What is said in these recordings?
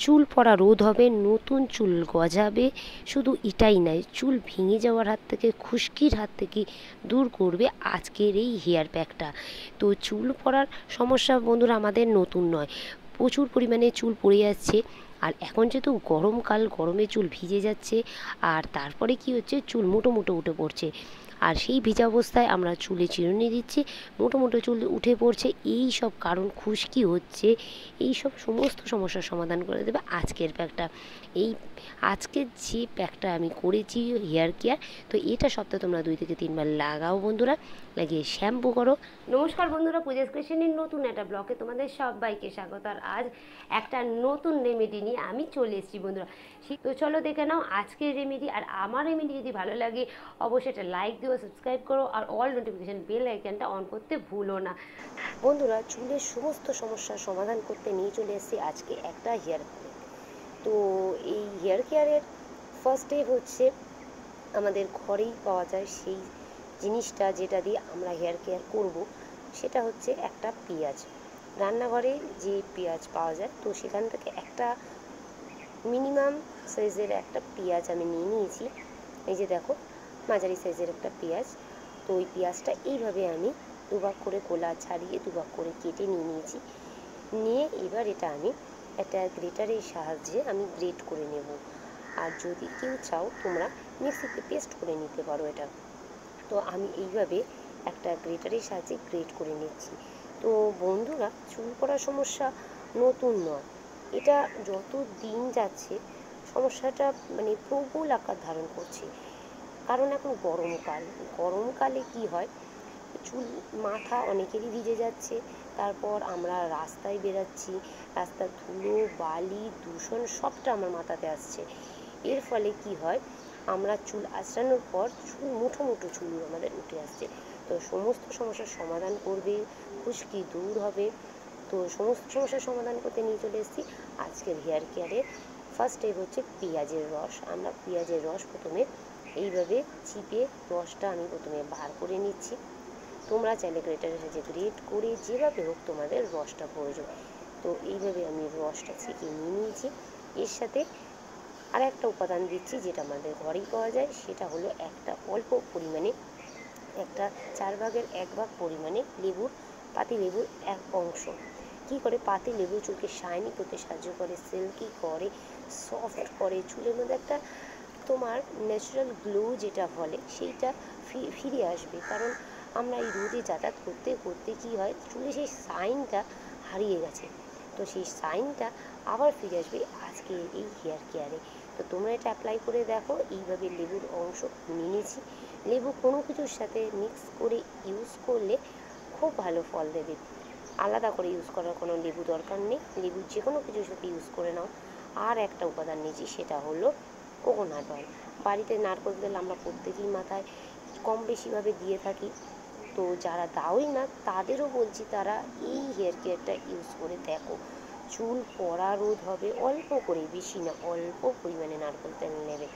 চুল পড়া রোধ হবে, নতুন চুল গজাবে। শুধু এটাই নয়, চুল ভেঙে যাওয়ার হাত থেকে, খুশকির হাত থেকে দূর করবে আজকের এই হেয়ার প্যাকটা। তো চুল পড়ার সমস্যা বন্ধুরা আমাদের নতুন নয়, প্রচুর পরিমাণে চুল পড়ে যাচ্ছে। আর এখন যেহেতু গরমকাল, গরমে চুল ভিজে যাচ্ছে, আর তারপরে কি হচ্ছে, চুল মুটো মুটো উঠে পড়ছে। আর সেই ভিজা অবস্থায় আমরা চুলে চিরুনি দিচ্ছি, মোটো মোটো চুল উঠে পড়ছে। এই সব কারণ, খুশকি হচ্ছে, এই সব সমস্ত সমস্যার সমাধান করে দেবে আজকের প্যাকটা। এই আজকের যে প্যাকটা আমি করেছি হেয়ার কেয়ার, তো এটা সপ্তাহে তোমরা 2 থেকে 3 বার লাগাও বন্ধুরা, লাগিয়ে শ্যাম্পু করো। নমস্কার বন্ধুরা, পূজাস ক্রিয়েশনের নতুন একটা ব্লগে তোমাদের সবাইকে স্বাগত। আর আজ একটা নতুন রেমেডি নিয়ে আমি চলে এসেছি বন্ধুরা। তো চলো দেখে নাও আজকের রেমেডি। আর আমার রেমেডি যদি ভালো লাগে অবশ্যই একটা লাইক দিও, সাবস্ক্রাইব করো, আর অল নোটিফিকেশান বেল আইকনটা অন করতে ভুলো না বন্ধুরা। চুলের সমস্ত সমস্যার সমাধান করতে নিয়ে চলে এসেছি আজকে একটা হেয়ার কেয়ার। তো এই হেয়ার কেয়ারের ফার্স্ট স্টেপ হচ্ছে, আমাদের ঘরেই পাওয়া যায় সেই জিনিসটা যেটা দিয়ে আমরা হেয়ার কেয়ার করব, সেটা হচ্ছে একটা পেঁয়াজ। রান্নাঘরে যে পেঁয়াজ পাওয়া যায়, তো সেখান থেকে একটা মিনিমাম সাইজের একটা পেঁয়াজ আমি নিয়ে নিয়েছি। এই যে দেখো, মাঝারি সাইজের একটা পেঁয়াজ। তো ওই পেঁয়াজটা এইভাবে আমি দুভাগ করে কোলা ছাড়িয়ে দুভাগ করে কেটে নিয়ে নিয়েছি। নিয়ে এবার এটা আমি একটা গ্রেটারের সাহায্যে আমি গ্রেট করে নেব। আর যদি কেউ চাও তোমরা মিক্সিতে পেস্ট করে নিতে পারো এটা। তো আমি এইভাবে একটা গ্রেটারের সাহায্যে গ্রেট করে নিচ্ছি। তো বন্ধুরা, চুল পড়ার সমস্যা নতুন নয়, এটা যত দিন যাচ্ছে সমস্যাটা মানে প্রবল আকার ধারণ করছে। কারণ এখন গরমকাল, গরমকালে কি হয়, চুল মাথা অনেকেরই ভিজে যাচ্ছে। তারপর আমরা রাস্তায় বেরাচ্ছি, রাস্তার ধুলো বালি দূষণ সবটা আমার মাথাতে আসছে। এর ফলে কি হয়, আমরা চুল আঁচড়ানোর পর চুল মুঠো মুঠো চুল আমাদের উঠে আসছে। তো সমস্ত সমস্যার সমাধান করবে, খুশকি দূর হবে। তো সমস্ত সমস্যার সমাধান করতে নিয়ে চলে এসেছি আজকের হেয়ার কেয়ারের ফার্স্ট স্টেপ হচ্ছে পেঁয়াজের রস। আমরা পেঁয়াজের রস প্রথমে এইভাবে চিপে রসটা আমি প্রথমে বার করে নিচ্ছি। তোমরা চাইলে গ্রেটারের সাহায্যে গ্রেট করে যেভাবে হোক তোমাদের রসটা প্রয়োজন। তো এইভাবে আমি রসটা ছেঁকে নিয়ে নিয়েছি। এর সাথে আর একটা উপাদান দিচ্ছি যেটা আমাদের ঘরেই পাওয়া যায়, সেটা হলো একটা অল্প পরিমাণে, একটা 1/4 পরিমাণে লেবুর, পাতি লেবুর এক অংশ। কী করে, পাতি লেবু চুলকে শাইনি করতে সাহায্য করে, সিল্কি করে, সফট করে, চুলের মধ্যে একটা তোমার ন্যাচারাল গ্লো যেটা বলে সেইটা ফিরে আসবে। কারণ আমরা এই রোদে যাতায়াত করতে করতে কী হয়, চুলে সেই শাইনটা হারিয়ে গেছে। তো সেই শাইনটা আবার ফিরে আসবে আজকে এই হেয়ার কেয়ারে। তো তোমরা এটা অ্যাপ্লাই করে দেখো। এইভাবে লেবুর অংশ নিয়েছি। লেবু কোনো কিছুর সাথে মিক্স করে ইউজ করলে খুব ভালো ফল দেবে। আলাদা করে ইউজ করার কোনো লেবু দরকার নেই, লেবু যে কোনো কিছুর সাথে ইউজ করে নাও। আর একটা উপাদান নিয়েছি, সেটা হলো কোকোনাট অয়েল। বাড়িতে নারকেল তেল আমরা প্রত্যেকেই মাথায় কম বেশিভাবে দিয়ে থাকি। তো যারা দাওই না তাদেরও বলছি, তারা এই হেয়ার কেয়ারটা ইউজ করে দেখো, চুল পড়া রোধ হবে। অল্প করে, বেশি না, অল্প পরিমাণে নারকেল তেল নেবে,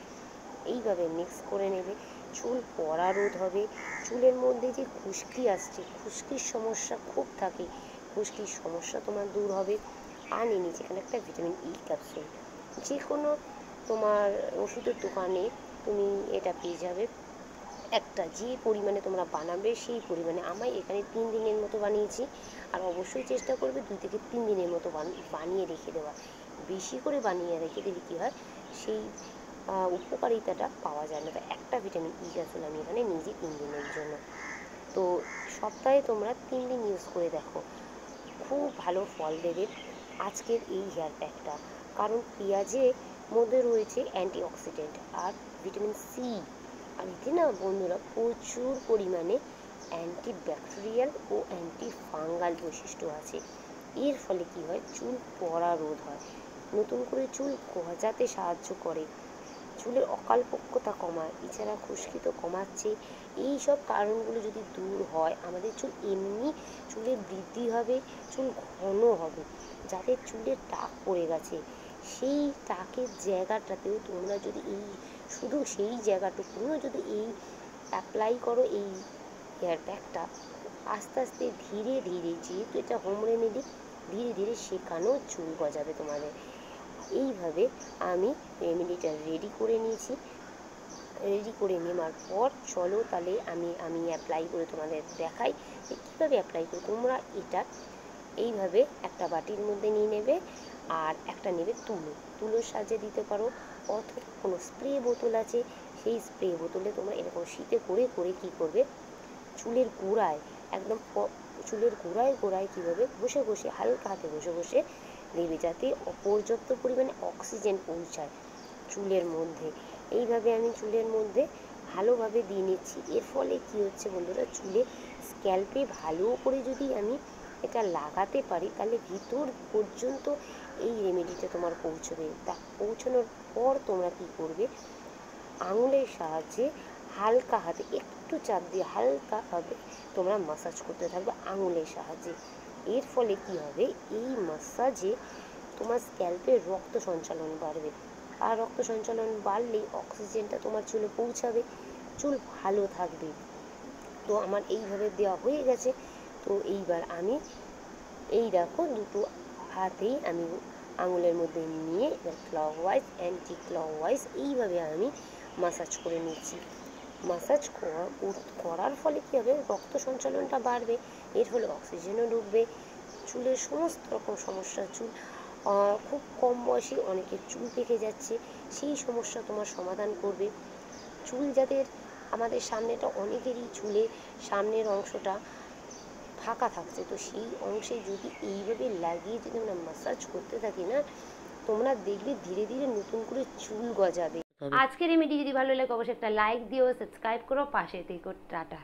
এইভাবে মিক্স করে নেবে, চুল পড়া রোধ হবে। চুলের মধ্যে যে খুশকি আসছে, খুশকির সমস্যা খুব থাকে, খুশকির সমস্যা তোমার দূর হবে। আর নিয়ে নিয়েছি এখানে একটা ভিটামিন ই ক্যাপসুল। যে কোনো তোমার ওষুধের দোকানে তুমি এটা পেয়ে যাবে। একটা যে পরিমাণে তোমরা বানাবে সেই পরিমাণে, আমি এখানে 3 দিনের মতো বানিয়েছি। আর অবশ্যই চেষ্টা করবে 2 থেকে 3 দিনের মতো বানিয়ে রেখে দেওয়া। বেশি করে বানিয়ে রেখে দিলে কী হয়, সেই উপকারিতাটা পাওয়া যায় না। তো একটা ভিটামিন ই ক্যাপসুল আমি এখানে নিয়েছি 3 দিনের জন্য। তো সপ্তাহে তোমরা 3 দিন ইউজ করে দেখো, খুব ভালো ফল দেবে আজকের এই হেয়ার প্যাকটা। কারণ পেঁয়াজের মধ্যে রয়েছে অ্যান্টিঅক্সিডেন্ট আর ভিটামিন সি। আর এতে না বন্ধুরা প্রচুর পরিমাণে অ্যান্টিব্যাকটেরিয়াল ও অ্যান্টি ফাঙ্গাল বৈশিষ্ট্য আছে। এর ফলে কী হয়, চুল পড়া রোধ হয়, নতুন করে চুল গজাতে সাহায্য করে, চুলের অকালপক্যতা কমায়, এছাড়া খুশকি তো কমাচ্ছে। এই সব কারণগুলো যদি দূর হয়, আমাদের চুল এমনি চুলে বৃদ্ধি হবে, চুল ঘন হবে। যাদের চুলের টাক পড়ে গেছে, সেই টাকের জায়গাটাতেও তোমরা যদি এই শুধু সেই জায়গাটুকুও যদি এই অ্যাপ্লাই করো এই হেয়ার প্যাকটা, আস্তে আস্তে ধীরে ধীরে, যেহেতু এটা হোম রেমেডি, ধীরে ধীরে সেখানেও চুল গজাবে তোমাদের। এইভাবে আমি রেমেডিটা রেডি করে নিয়েছি। রেডি করে নেওয়ার পর চলো তাহলে আমি অ্যাপ্লাই করে তোমাদের দেখাই যে কীভাবে অ্যাপ্লাই করে। তোমরা এটা এইভাবে একটা বাটির মধ্যে নিয়ে নেবে, আর একটা নেবে তুলোর সাহায্যে দিতে পারো, অথবা কোনো স্প্রে বোতল আছে সেই স্প্রে বোতলে তোমরা এরকম শীতে করে করে কী করবে, চুলের গোড়ায় একদম চুলের গোড়ায় কীভাবে ঘষে ঘষে হালকা হাতে ঘষে ঘষে দেবে, যাতে অপর্যাপ্ত পরিমাণে অক্সিজেন পৌঁছায় চুলের মধ্যে। এইভাবে আমি চুলের মধ্যে ভালোভাবে দিয়ে নিচ্ছি। এর ফলে কী হচ্ছে বন্ধুরা, চুলে স্ক্যাল্পে ভালো করে যদি আমি এটা লাগাতে পারি তাহলে ভিতর পর্যন্ত এই রেমেডিটা তোমার পৌঁছবে। তা পৌঁছানোর পর তোমরা কী করবে, আঙুলের সাহায্যে হালকা হাতে একটু চাপ দিয়ে হালকাভাবে তোমরা মাসাজ করতে থাকবে আঙুলের সাহায্যে। এর ফলে কী হবে, এই মাসাজে তোমার স্ক্যাল্পের রক্ত সঞ্চালন বাড়বে, আর রক্ত সঞ্চালন বাড়লেই অক্সিজেনটা তোমার চুলে পৌঁছাবে, চুল ভালো থাকবে। তো আমার এইভাবে দেওয়া হয়ে গেছে। তো এইবার আমি এই দেখো দুটো হাতেই আমি আঙুলের মধ্যে নিয়ে ক্লকওয়াইজ অ্যান্টি ক্লকওয়াইজ এইভাবে আমি মাসাজ করে নিচ্ছি। মাসাজ করার ফলে কী হবে, রক্ত সঞ্চালনটা বাড়বে, এর ফলে অক্সিজেনও ঢুকবে, চুলের সমস্ত রকম সমস্যা, চুল খুব কম বয়সে অনেকের চুল পেকে যাচ্ছে সেই সমস্যা তোমার সমাধান করবে। চুল যাদের, আমাদের সামনেটা অনেকেরই চুলের সামনের অংশটা ফাঁকা থাকছে, তো সেই অংশে যদি এইভাবে লাগিয়ে যদি আমরা মাসাজ করতে থাকি না, তোমরা দেখবে ধীরে ধীরে নতুন করে চুল গজাবে। আজকের রেমেডি যদি ভালো লাগে অবশ্যই একটা লাইক দিও, সাবস্ক্রাইব করো, পাশে থেকো। টাটা।